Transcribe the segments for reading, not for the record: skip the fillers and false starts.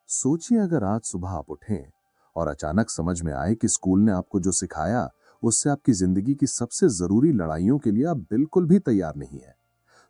सोचिए अगर आज सुबह आप उठें और अचानक समझ में आए कि स्कूल ने आपको जो सिखाया उससे आपकी जिंदगी की सबसे जरूरी लड़ाइयों के लिए आप बिल्कुल भी तैयार नहीं है।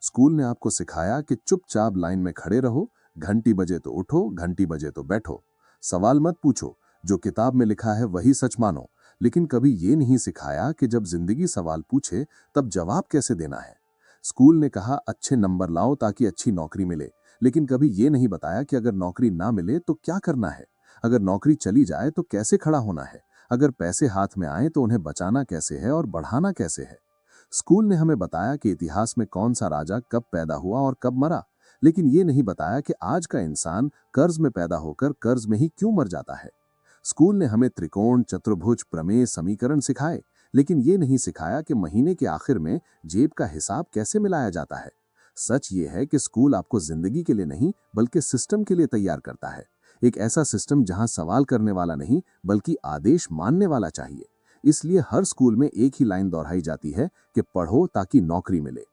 स्कूल ने आपको सिखाया कि चुपचाप लाइन में खड़े रहो, घंटी बजे तो उठो, घंटी बजे तो बैठो, सवाल मत पूछो, जो किताब में लिखा है वही सच मानो। लेकिन कभी ये नहीं सिखाया कि जब जिंदगी सवाल पूछे तब जवाब कैसे देना है। स्कूल ने कहा अच्छे नंबर लाओ ताकि अच्छी नौकरी मिले, लेकिन कभी ये नहीं बताया कि अगर नौकरी ना मिले तो क्या करना है, अगर नौकरी चली जाए तो कैसे खड़ा होना है, अगर पैसे हाथ में आए तो उन्हें बचाना कैसे है और बढ़ाना कैसे है। स्कूल ने हमें बताया कि इतिहास में कौन सा राजा कब पैदा हुआ और कब मरा, लेकिन ये नहीं बताया कि आज का इंसान कर्ज में पैदा होकर कर्ज में ही क्यों मर जाता है। स्कूल ने हमें त्रिकोण, चतुर्भुज, प्रमेय, समीकरण सिखाए, लेकिन ये नहीं सिखाया कि महीने के आखिर में जेब का हिसाब कैसे मिलाया जाता है। सच ये है कि स्कूल आपको जिंदगी के लिए नहीं बल्कि सिस्टम के लिए तैयार करता है। एक ऐसा सिस्टम जहां सवाल करने वाला नहीं बल्कि आदेश मानने वाला चाहिए। इसलिए हर स्कूल में एक ही लाइन दोहराई जाती है कि पढ़ो ताकि नौकरी मिले।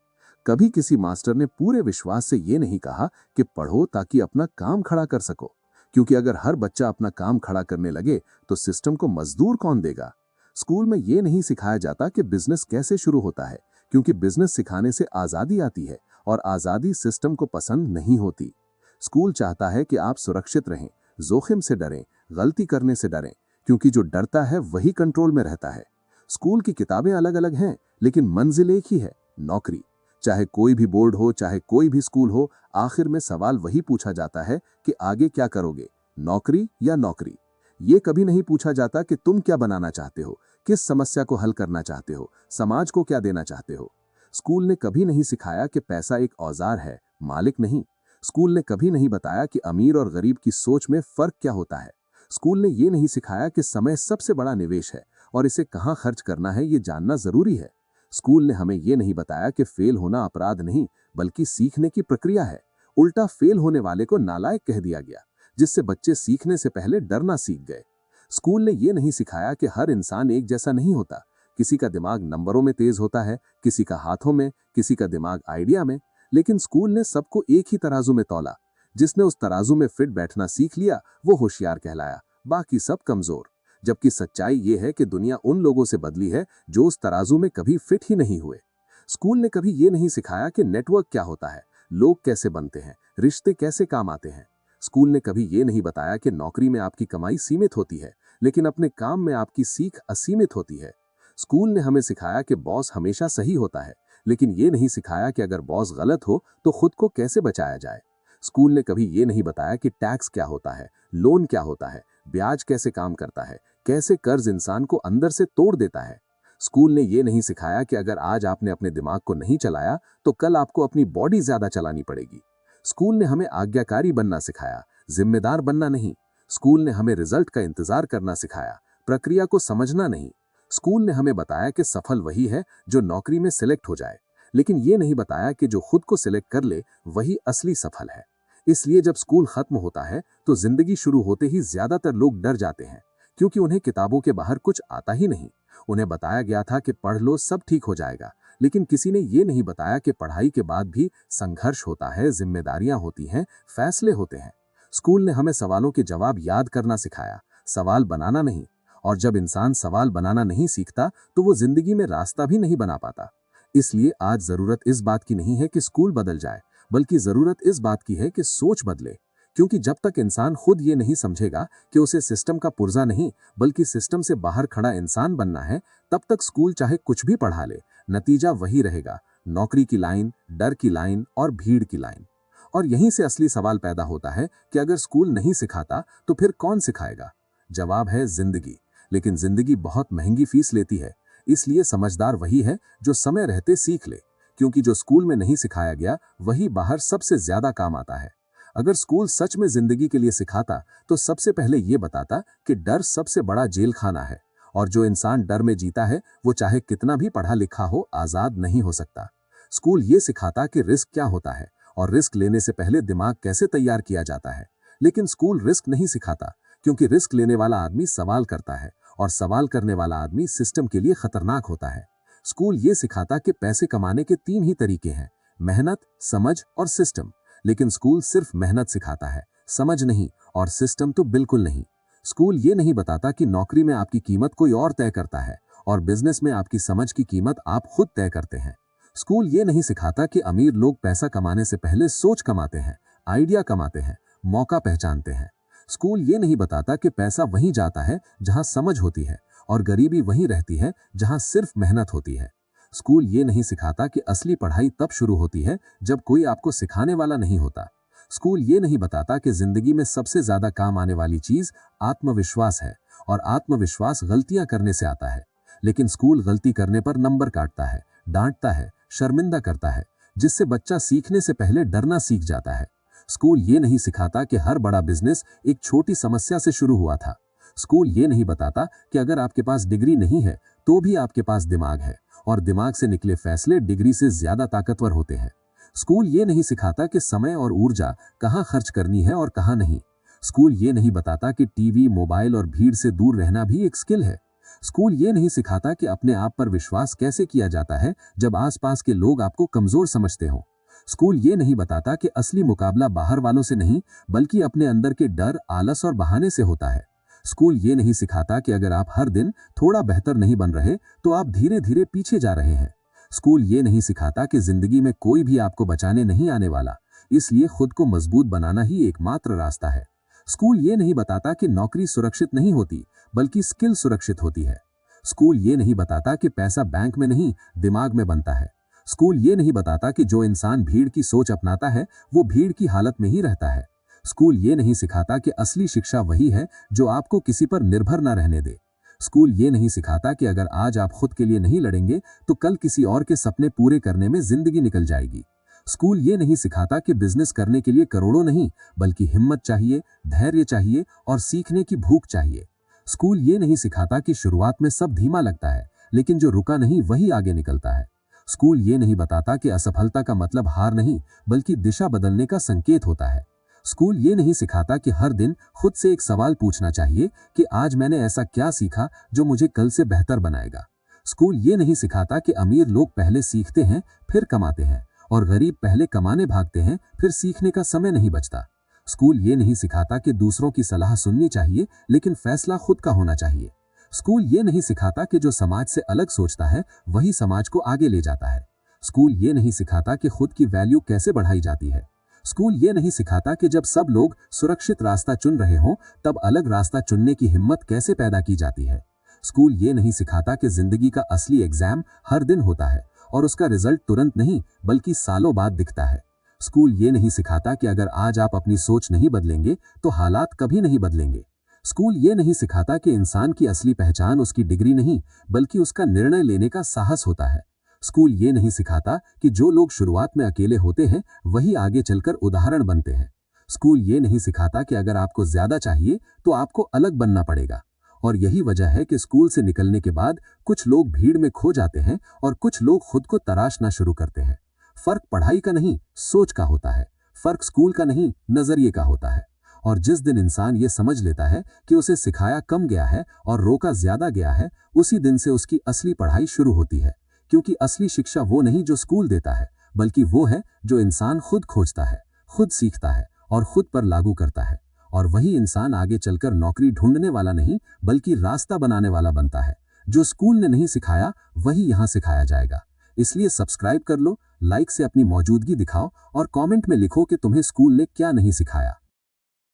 कभी किसी मास्टर ने पूरे विश्वास से ये नहीं कहा कि पढ़ो ताकि अपना काम खड़ा कर सको, क्योंकि अगर हर बच्चा अपना काम खड़ा करने लगे तो सिस्टम को मजदूर कौन देगा। स्कूल में ये नहीं सिखाया जाता कि बिजनेस कैसे शुरू होता है, क्योंकि बिजनेस सिखाने से आजादी आती है और आजादी सिस्टम को पसंद नहीं होती। स्कूल चाहता है कि आप सुरक्षित रहें, जोखिम से डरें, गलती करने से डरें, क्योंकि जो डरता है वही कंट्रोल में रहता है। स्कूल की किताबें अलग अलग हैं, लेकिन मंजिल एक ही है, नौकरी। चाहे कोई भी बोर्ड हो, चाहे कोई भी स्कूल हो, आखिर में सवाल वही पूछा जाता है कि आगे क्या करोगे, नौकरी या नौकरी। ये कभी नहीं पूछा जाता कि तुम क्या बनाना चाहते हो, किस समस्या को हल करना चाहते हो, समाज को क्या देना चाहते हो। स्कूल ने कभी नहीं सिखाया कि पैसा एक औजार है, मालिक नहीं। स्कूल ने कभी नहीं बताया कि अमीर और गरीब की सोच में फर्क क्या होता है। स्कूल ने ये नहीं सिखाया कि समय सबसे बड़ा निवेश है और इसे कहाँ खर्च करना है ये जानना जरूरी है। स्कूल ने हमें ये नहीं बताया कि फेल होना अपराध नहीं बल्कि सीखने की प्रक्रिया है। उल्टा फेल होने वाले को नालायक कह दिया गया, जिससे बच्चे सीखने से पहले डरना सीख गए। स्कूल ने ये नहीं सिखाया कि हर इंसान एक जैसा नहीं होता। किसी का दिमाग नंबरों में तेज होता है, किसी का हाथों में, किसी का दिमाग आइडिया में। लेकिन स्कूल ने सबको एक ही तराजू में तौला। जिसने उस तराजू में फिट बैठना सीख लिया वो होशियार कहलाया, बाकी सब कमजोर। जबकि सच्चाई ये है कि दुनिया उन लोगों से बदली है जो उस तराजू में कभी फिट ही नहीं हुए। स्कूल ने कभी ये नहीं सिखाया कि नेटवर्क क्या होता है, लोग कैसे बनते हैं, रिश्ते कैसे काम आते हैं। स्कूल ने कभी ये नहीं बताया कि नौकरी में आपकी कमाई सीमित होती है, लेकिन अपने काम में आपकी सीख असीमित होती है। स्कूल ने हमें सिखाया कि बॉस हमेशा सही होता है, लेकिन ये नहीं सिखाया कि अगर बॉस गलत हो तो खुद को कैसे बचाया जाए। स्कूल ने कभी ये नहीं बताया कि टैक्स क्या होता है, लोन क्या होता है, ब्याज कैसे काम करता है, कैसे कर्ज इंसान को अंदर से तोड़ देता है। स्कूल ने ये नहीं सिखाया कि अगर आज आपने अपने दिमाग को नहीं चलाया तो कल आपको अपनी बॉडी ज्यादा चलानी पड़ेगी। स्कूल ने हमें आज्ञाकारी बनना सिखाया, जिम्मेदार बनना नहीं। स्कूल ने हमें रिजल्ट का इंतजार करना सिखाया, प्रक्रिया को समझना नहीं। स्कूल ने हमें बताया कि सफल वही है जो नौकरी में सिलेक्ट हो जाए, लेकिन ये नहीं बताया कि जो खुद को सिलेक्ट कर ले वही असली सफल है। इसलिए जब स्कूल खत्म होता है तो जिंदगी शुरू होते ही ज्यादातर लोग डर जाते हैं, क्योंकि उन्हें किताबों के बाहर कुछ आता ही नहीं। उन्हें बताया गया था कि पढ़ लो सब ठीक हो जाएगा, लेकिन किसी ने ये नहीं बताया कि पढ़ाई के बाद भी संघर्ष होता है, जिम्मेदारियां होती हैं, फैसले होते हैं। स्कूल ने हमें सवालों के जवाब याद करना सिखाया, सवाल बनाना नहीं। और जब इंसान सवाल बनाना नहीं सीखता तो वो जिंदगी में रास्ता भी नहीं बना पाता। इसलिए आज जरूरत इस बात की नहीं है कि स्कूल बदल जाए, बल्कि जरूरत इस बात की है कि सोच बदले। क्योंकि जब तक इंसान खुद ये नहीं समझेगा कि उसे सिस्टम का पुर्जा नहीं बल्कि सिस्टम से बाहर खड़ा इंसान बनना है, तब तक स्कूल चाहे कुछ भी पढ़ा ले, नतीजा वही रहेगा, नौकरी की लाइन, डर की लाइन और भीड़ की लाइन। और यहीं से असली सवाल पैदा होता है कि अगर स्कूल नहीं सिखाता तो फिर कौन सिखाएगा। जवाब है जिंदगी। लेकिन जिंदगी बहुत महंगी फीस लेती है। इसलिए समझदार वही है जो समय रहते सीख ले, क्योंकि जो स्कूल में नहीं सिखाया गया वही बाहर सबसे ज्यादा काम आता है। अगर स्कूल सच में जिंदगी के लिए सिखाता तो सबसे पहले ये बताता कि डर सबसे बड़ा जेल खाना है, और जो इंसान डर में जीता है वो चाहे कितना भी पढ़ा लिखा हो आजाद नहीं हो सकता। स्कूल ये सिखाता कि रिस्क क्या होता है और रिस्क लेने से पहले दिमाग कैसे तैयार किया जाता है। लेकिन स्कूल रिस्क नहीं सिखाता, क्योंकि रिस्क लेने वाला आदमी सवाल करता है और सवाल करने वाला आदमी सिस्टम के लिए खतरनाक होता है। स्कूल ये सिखाता कि पैसे कमाने के तीन ही तरीके हैं, मेहनत, समझ और सिस्टम। लेकिन स्कूल सिर्फ मेहनत सिखाता है, समझ नहीं और सिस्टम तो बिल्कुल नहीं। स्कूल ये नहीं बताता कि नौकरी में आपकी कीमत कोई और तय करता है और बिजनेस में आपकी समझ की कीमत आप खुद तय करते हैं। स्कूल ये नहीं सिखाता कि अमीर लोग पैसा कमाने से पहले सोच कमाते हैं, आइडिया कमाते हैं, मौका पहचानते हैं। स्कूल ये नहीं बताता कि पैसा वहीं जाता है जहां समझ होती है और गरीबी वहीं रहती है जहां सिर्फ मेहनत होती है। स्कूल ये नहीं सिखाता कि असली पढ़ाई तब शुरू होती है जब कोई आपको सिखाने वाला नहीं होता। स्कूल ये नहीं बताता कि जिंदगी में सबसे ज्यादा काम आने वाली चीज आत्मविश्वास है और आत्मविश्वास गलतियां करने से आता है। लेकिन स्कूल गलती करने पर नंबर काटता है, डांटता है, शर्मिंदा करता है, जिससे बच्चा सीखने से पहले डरना सीख जाता है। स्कूल ये नहीं सिखाता कि हर बड़ा बिजनेस एक छोटी समस्या से शुरू हुआ था। स्कूल ये नहीं बताता कि अगर आपके पास डिग्री नहीं है तो भी आपके पास दिमाग है और दिमाग से निकले फैसले डिग्री से ज्यादा ताकतवर होते हैं। स्कूल ये नहीं सिखाता कि समय और ऊर्जा कहाँ खर्च करनी है और कहाँ नहीं। स्कूल ये नहीं बताता कि टीवी, मोबाइल और भीड़ से दूर रहना भी एक स्किल है। स्कूल ये नहीं सिखाता कि अपने आप पर विश्वास कैसे किया जाता है जब आसपास के लोग आपको कमजोर समझते हो। स्कूल ये नहीं बताता कि असली मुकाबला बाहर वालों से नहीं बल्कि अपने अंदर के डर, आलस और बहाने से होता है। स्कूल ये नहीं सिखाता कि अगर आप हर दिन थोड़ा बेहतर नहीं बन रहे तो आप धीरे धीरे पीछे जा रहे हैं। स्कूल ये नहीं सिखाता कि जिंदगी में कोई भी आपको बचाने नहीं आने वाला, इसलिए खुद को मजबूत बनाना ही एकमात्र रास्ता है। स्कूल ये नहीं बताता कि नौकरी सुरक्षित नहीं होती बल्कि स्किल सुरक्षित होती है। स्कूल ये नहीं बताता कि पैसा बैंक में नहीं दिमाग में बनता है। स्कूल ये नहीं बताता कि जो इंसान भीड़ की सोच अपनाता है वो भीड़ की हालत में ही रहता है। स्कूल ये नहीं सिखाता कि असली शिक्षा वही है जो आपको किसी पर निर्भर न रहने दे। स्कूल ये नहीं सिखाता कि अगर आज आप खुद के लिए नहीं लड़ेंगे तो कल किसी और के सपने पूरे करने में जिंदगी निकल जाएगी। स्कूल ये नहीं सिखाता कि बिजनेस करने के लिए करोड़ों नहीं बल्कि हिम्मत चाहिए, धैर्य चाहिए और सीखने की भूख चाहिए। स्कूल ये नहीं सिखाता कि शुरुआत में सब धीमा लगता है लेकिन जो रुका नहीं वही आगे निकलता है। स्कूल ये नहीं बताता कि असफलता का मतलब हार नहीं बल्कि दिशा बदलने का संकेत होता है। स्कूल ये नहीं सिखाता कि हर दिन खुद से एक सवाल पूछना चाहिए कि आज मैंने ऐसा क्या सीखा जो मुझे कल से बेहतर बनाएगा। स्कूल ये नहीं सिखाता कि अमीर लोग पहले सीखते हैं फिर कमाते हैं और गरीब पहले कमाने भागते हैं फिर सीखने का समय नहीं बचता। स्कूल ये नहीं सिखाता कि दूसरों की सलाह सुननी चाहिए लेकिन फैसला खुद का होना चाहिए। स्कूल ये नहीं सिखाता कि जो समाज से अलग सोचता है वही समाज को आगे ले जाता है। स्कूल ये नहीं सिखाता कि खुद की वैल्यू कैसे बढ़ाई जाती है। स्कूल ये नहीं सिखाता कि जब सब लोग सुरक्षित रास्ता चुन रहे हों तब अलग रास्ता चुनने की हिम्मत कैसे पैदा की जाती है। स्कूल ये नहीं सिखाता कि जिंदगी का असली एग्जाम हर दिन होता है और उसका रिजल्ट तुरंत नहीं बल्कि सालों बाद दिखता है। स्कूल ये नहीं सिखाता कि अगर आज आप अपनी सोच नहीं बदलेंगे तो हालात कभी नहीं बदलेंगे। स्कूल ये नहीं सिखाता कि इंसान की असली पहचान उसकी डिग्री नहीं बल्कि उसका निर्णय लेने का साहस होता है। स्कूल ये नहीं सिखाता कि जो लोग शुरुआत में अकेले होते हैं वही आगे चलकर उदाहरण बनते हैं। स्कूल ये नहीं सिखाता कि अगर आपको ज्यादा चाहिए तो आपको अलग बनना पड़ेगा। और यही वजह है कि स्कूल से निकलने के बाद कुछ लोग भीड़ में खो जाते हैं और कुछ लोग खुद को तराशना शुरू करते हैं। फर्क पढ़ाई का नहीं सोच का होता है, फर्क स्कूल का नहीं नजरिए का होता है। और जिस दिन इंसान ये समझ लेता है कि उसे सिखाया कम गया है और रोका ज्यादा गया है, उसी दिन से उसकी असली पढ़ाई शुरू होती है। क्योंकि असली शिक्षा वो नहीं जो स्कूल देता है बल्कि वो है जो इंसान खुद खोजता है, खुद सीखता है और खुद पर लागू करता है। और वही इंसान आगे चलकर नौकरी ढूंढने वाला नहीं बल्कि रास्ता बनाने वाला बनता है। जो स्कूल ने नहीं सिखाया वही यहाँ सिखाया जाएगा। इसलिए सब्सक्राइब कर लो, लाइक से अपनी मौजूदगी दिखाओ और कमेंट में लिखो कि तुम्हें स्कूल ने क्या नहीं सिखाया।